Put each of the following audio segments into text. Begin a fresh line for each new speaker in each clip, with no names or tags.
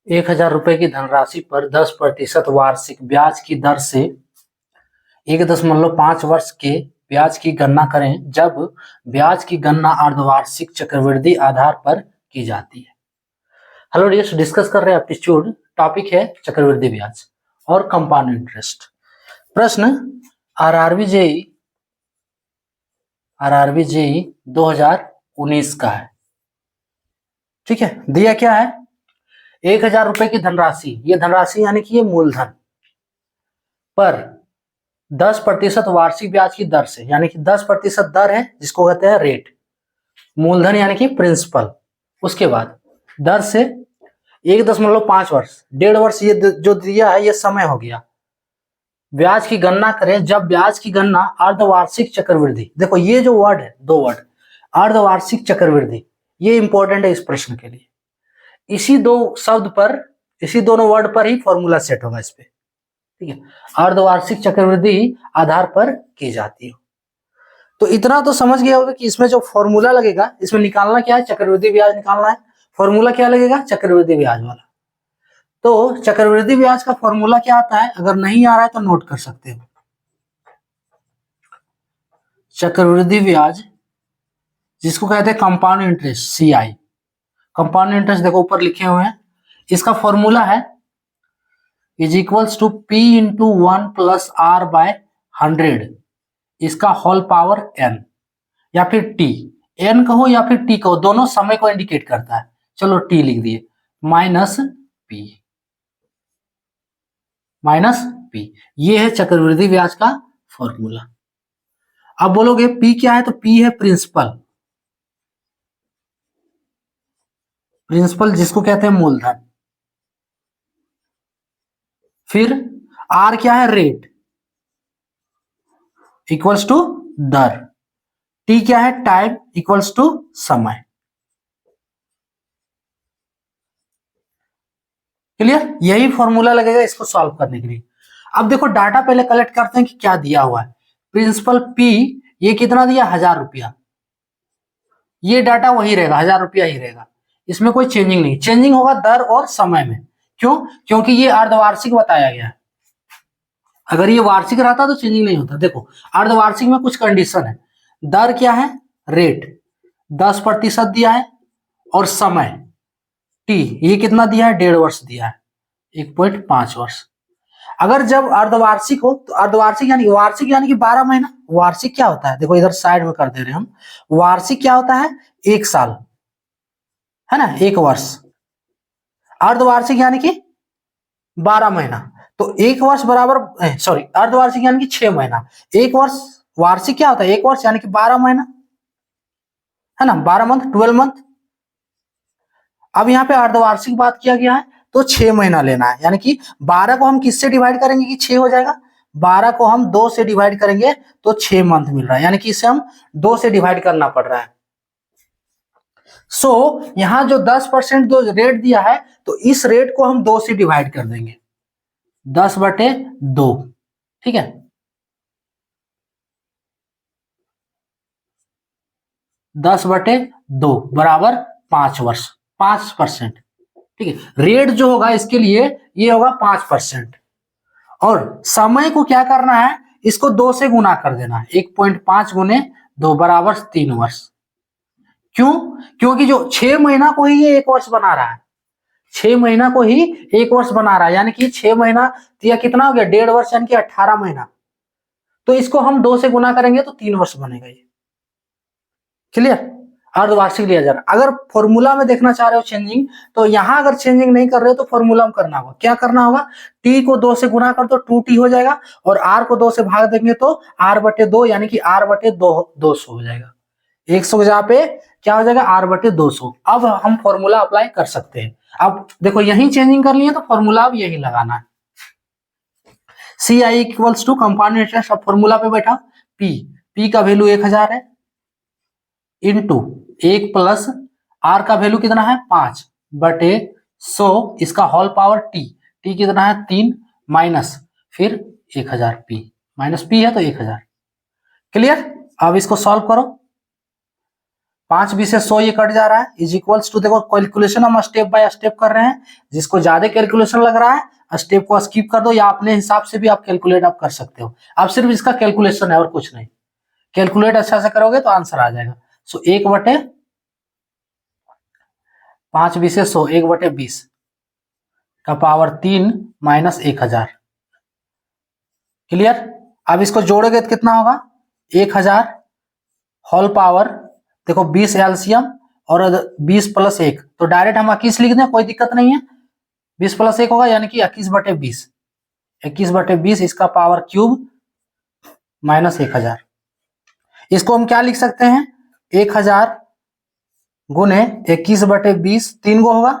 1,000 रुपए की धनराशि पर 10% वार्षिक ब्याज की दर से 1.5 वर्ष के ब्याज की गणना करें जब ब्याज की गणना अर्धवार्षिक चक्रवृद्धि आधार पर की जाती है। हेलो डियर्स, डिस्कस कर रहे हैं एप्टीट्यूड। टॉपिक है चक्रवृद्धि ब्याज और कंपाउंड इंटरेस्ट। प्रश्न आरआरबी जेई 2019 का है। ठीक है, दिया क्या है? 1,000 रुपए की धनराशि, ये धनराशि यानी कि ये मूलधन पर 10% वार्षिक ब्याज की दर से, यानी कि 10% दर है जिसको कहते हैं रेट, मूलधन यानी कि प्रिंसिपल, उसके बाद दर से 1.5 वर्ष, 1.5 वर्ष ये जो दिया है ये समय हो गया। ब्याज की गणना करें जब ब्याज की गणना अर्धवार्षिक चक्रवृद्धि, देखो ये जो वर्ड है, दो वर्ड, अर्धवार्षिक चक्रवृद्धि, ये इंपॉर्टेंट है इस प्रश्न के लिए। इसी दो शब्द पर, इसी दोनों वर्ड पर ही फॉर्मूला सेट होगा इस पे। ठीक है, अर्धवार्षिक चक्रवृद्धि आधार पर की जाती हो। तो इतना तो समझ गया होगा कि इसमें जो फॉर्मूला लगेगा, इसमें निकालना क्या है? चक्रवृद्धि ब्याज निकालना है। फॉर्मूला क्या लगेगा? चक्रवृद्धि ब्याज वाला। तो चक्रवृद्धि ब्याज का फॉर्मूला क्या आता है? अगर नहीं आ रहा है तो नोट कर सकते हो। चक्रवृद्धि ब्याज जिसको कहते हैं compound interest, CI, compound interest देखो ऊपर लिखे हुए हैं। इसका फॉर्मूला है is equals to P into 1 plus R by 100, इसका होल पावर n, या फिर T, n कहो या फिर T कहो, दोनों समय को इंडिकेट करता है। चलो T लिख दिए, माइनस P, ये है चक्रवृद्धि ब्याज का फॉर्मूला। अब बोलोगे P क्या है? तो P है प्रिंसिपल, जिसको कहते हैं मूलधन। फिर R क्या है? रेट, इक्वल्स टू दर। T क्या है? टाइम, इक्वल्स टू समय। क्लियर? यही फॉर्मूला लगेगा इसको सॉल्व करने के लिए। अब देखो डाटा पहले कलेक्ट करते हैं कि क्या दिया हुआ है। प्रिंसिपल P ये कितना दिया? 1,000 रुपया। ये डाटा वही रहेगा, 1,000 रुपया ही रहेगा, इसमें कोई चेंजिंग नहीं। चेंजिंग होगा दर और समय में। क्यों? क्योंकि ये अर्धवार्षिक बताया गया है। अगर ये वार्षिक रहता तो चेंजिंग नहीं होता। देखो अर्धवार्षिक में कुछ कंडीशन है। दर क्या है? रेट 10% दिया है, और समय T ये कितना दिया है? 1.5 वर्ष दिया है, 1.5 वर्ष। अगर जब अर्धवार्षिक हो तो अर्धवार्षिक यानी वार्षिक यानी कि 12 महीना। वार्षिक क्या होता है? देखो इधर साइड में कर दे रहे हैं हम। वार्षिक क्या होता है? 1 साल, है ना, 1 वर्ष। अर्धवार्षिक यानी कि 12 महीना, तो 1 वर्ष बराबर, सॉरी, अर्धवार्षिक यानी कि 6 महीना। 1 वर्ष, वार्षिक क्या होता है? 1 वर्ष यानी कि 12 महीना, है ना, 12 मंथ, 12 मंथ। अब यहाँ पे अर्धवार्षिक बात किया गया है तो 6 महीना लेना है, यानी कि 12 को हम किससे डिवाइड करेंगे कि 6 हो जाएगा? 12 को हम 2 से डिवाइड करेंगे तो 6 मंथ मिल रहा है, यानी कि इसे हम 2 से डिवाइड करना पड़ रहा है। सो यहां जो 10% जो रेट दिया है, तो इस रेट को हम 2 से डिवाइड कर देंगे, 10/2। ठीक है, 10/2 बराबर 5 वर्ष, 5%। ठीक है, रेट जो होगा इसके लिए ये होगा 5%, और समय को क्या करना है? इसको 2 से गुना कर देना है, 1.5 गुने 2 बराबर 3 वर्ष। क्यों? क्योंकि जो 6 महीना को ही ये 1 वर्ष बना रहा है, 6 महीना को ही 1 वर्ष बना रहा है, यानी कि 6 महीना तो यह कितना हो गया? 1.5 वर्ष, यानी कि 18 महीना। तो इसको हम 2 से गुना करेंगे तो 3 वर्ष बनेगा ये। क्लियर? अर्धवार्षिक लिया जा रहा है। अगर फॉर्मूला में देखना चाह रहे हो चेंजिंग, तो यहां अगर चेंजिंग नहीं कर रहे हो तो फॉर्मूला में करना होगा। क्या करना होगा? T को 2 से गुना कर दो, 2T हो जाएगा, और R को 2 से भाग देंगे तो R/2, यानी कि R/200 हो जाएगा। 100 की जगह पे क्या हो जाएगा? R/200। अब हम फॉर्मूला अप्लाई कर सकते हैं। अब देखो यही चेंजिंग कर लिए तो फॉर्मूला अब यही लगाना है। CI equals to compound interest. अब फॉर्मूला पे बैठा, P का वैल्यू 1,000 है, इंटू 1 प्लस R का वैल्यू कितना है? 5/100, इसका होल पावर T कितना है? 3, माइनस फिर 1,000 P, माइनस P है तो 1,000। क्लियर? अब इसको सॉल्व करो 5 20 से 100 ये कट जा रहा है, इज इक्वल्स टू, देखो कैलकुलेशन हम स्टेप बाय स्टेप कर रहे हैं, जिसको ज्यादा कैलकुलेशन लग रहा है स्टेप को स्किप कर दो, या अपने हिसाब से भी आप कैलकुलेट आप कर सकते हो। अब सिर्फ इसका कैलकुलेशन है और कुछ नहीं, कैलकुलेट अच्छा से करोगे तो आंसर आ जाएगा। सो 1/5 20 से 100 1/20 का पावर 3 माइनस 1000। क्लियर। अब इसको जोड़ोगे तो कितना होगा, 1000 होल पावर, देखो 20 एलसीएम और 20 + 1, तो डायरेक्ट हम 21 लिख दें, कोई दिक्कत नहीं है। 20 + 1 होगा यानी कि 21/20, 21/20 इसका पावर क्यूब माइनस 1000। इसको हम क्या लिख सकते हैं, 1000 गुने 21/20, 3 गो होगा,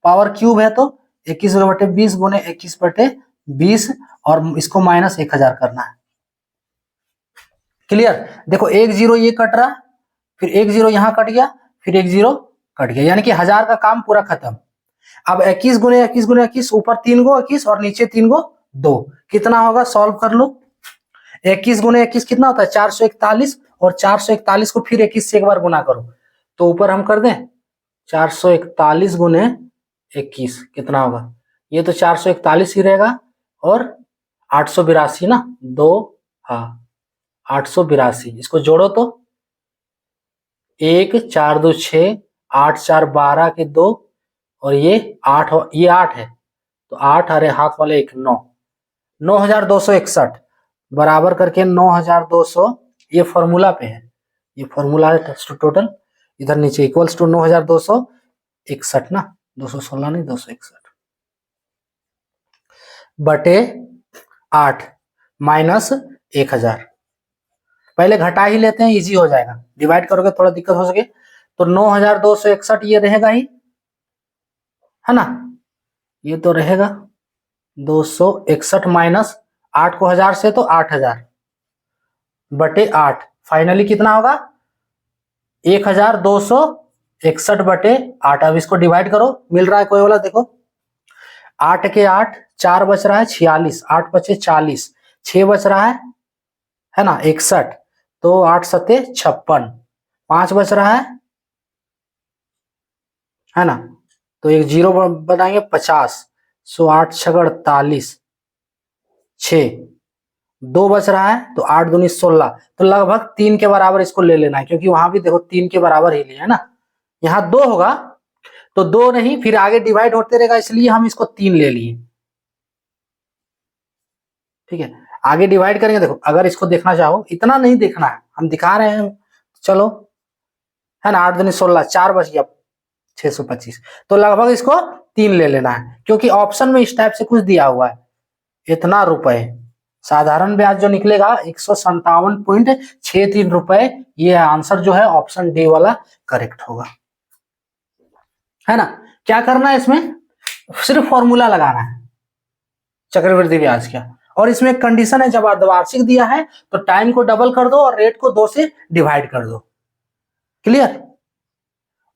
पावर क्यूब है तो 21/20 गुने 21/20 और इसको माइनस 1000 करना है। क्लियर। देखो 1 0 ये कट रहा, फिर 1 0 यहां कट गया, फिर 1 0 कट गया, यानी कि 1000 का काम पूरा खत्म। अब 21 गुने 21 गुने 21, ऊपर 3 गो 21 और नीचे 3 गो 2, कितना होगा, सॉल्व कर लो। 21 गुने 21 कितना होता है, 441, और 441 को फिर 21 से एक बार गुना करो, तो ऊपर हम कर दें 441 गुने 21 कितना होगा, ये तो 441 ही रहेगा, और 882 ना, 2 हाँ 882, इसको जोड़ो तो 1 4 2 6 8 4 12 के 2, और ये 8 है, तो 8 अरे हाथ वाले 1 9, 9261 बराबर करके 9200, ये फॉर्मूला पे है, ये फॉर्मूला है टोटल, इधर नीचे इक्वल्स टू 9261 ना, 216 नहीं 261 बटे 8 माइनस 1000। पहले घटा ही लेते हैं, इजी हो जाएगा, डिवाइड करोगे थोड़ा दिक्कत हो सके, तो 9261 ये रहेगा ही, है ना, ये तो रहेगा 261 माइनस 8 को 1000 से तो 8000 बटे 8, फाइनली कितना होगा 1261 बटे 8। अब इसको डिवाइड करो, मिल रहा है कोई वाला, देखो 8 के 8, 4 बच रहा है 46, 8 बचे 40, 6 बच रहा है ना 61, तो 8 सते 56, 5 बच रहा है ना, तो एक जीरो बनाएंगे 50, सो 8 6 48, 6 2 बच रहा है, तो 8 दूनी 16, तो लगभग 3 के बराबर इसको ले लेना है, क्योंकि वहां भी देखो 3 के बराबर ही लिया है ना, यहाँ 2 होगा तो 2 नहीं, फिर आगे डिवाइड होते रहेगा, इसलिए हम इसको 3 ले लिए। ठीक है, आगे डिवाइड करेंगे, देखो अगर इसको देखना चाहो, इतना नहीं देखना है, हम दिखा रहे हैं, चलो, है ना, 8 दूनी 16, 4 बच गया 625, तो लगभग इसको 3 ले लेना है, क्योंकि ऑप्शन में इस टाइप से कुछ दिया हुआ है, इतना रुपए, साधारण ब्याज जो निकलेगा 157.63 रुपए, ये आंसर जो है ऑप्शन डी वाला करेक्ट होगा, है ना। क्या करना है इसमें, सिर्फ फॉर्मूला लगाना है चक्रवृद्धि ब्याज का, और इसमें एक कंडीशन है, जब अर्धवार्षिक दिया है तो टाइम को डबल कर दो और रेट को 2 से डिवाइड कर दो। क्लियर।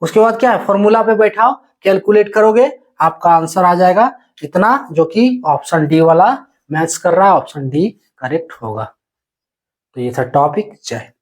उसके बाद क्या है, फॉर्मूला पे बैठाओ, कैलकुलेट करोगे, आपका आंसर आ जाएगा इतना, जो कि ऑप्शन डी वाला मैच कर रहा है, ऑप्शन डी करेक्ट होगा। तो ये था टॉपिक। जय